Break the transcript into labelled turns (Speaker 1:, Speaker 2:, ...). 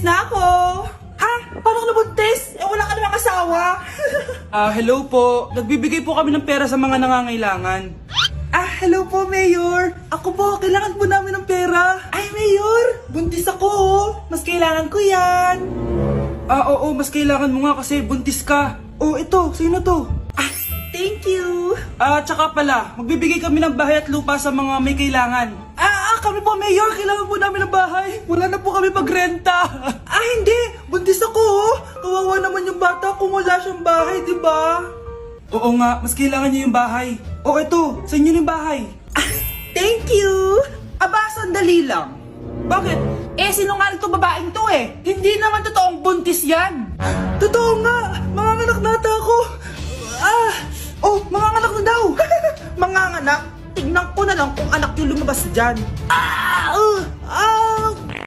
Speaker 1: na ako. Ha? Paano ka nabuntis? Wala ka namang asawa.
Speaker 2: Hello po. Nagbibigay po kami ng pera sa mga nangangailangan.
Speaker 1: Hello po, Mayor. Ako po, kailangan po namin ng pera. Ay, Mayor, buntis ako. Mas kailangan ko yan.
Speaker 2: Oo, mas kailangan mo nga kasi buntis ka. Ito, sino to?
Speaker 1: Thank you.
Speaker 2: Tsaka pala, magbibigay kami ng bahay at lupa sa mga may kailangan.
Speaker 1: Kami po, Mayor, kailangan po namin ng bahay. Wala na po kami pagrenta. Hindi. Buntis ako, Kawawa naman yung bata kung wala siyang bahay, di ba?
Speaker 2: Oo nga, mas kailangan niyo yung bahay. Ito, sa inyo yung bahay.
Speaker 1: Thank you. Sandali lang.
Speaker 2: Bakit?
Speaker 1: Sinungaling to babaeng to Hindi naman totoong buntis yan. Totoo nga. Manganganak nata ako. Manganganak na daw. Manganganak? Tignan ko na lang kung anak yung lumabas dyan.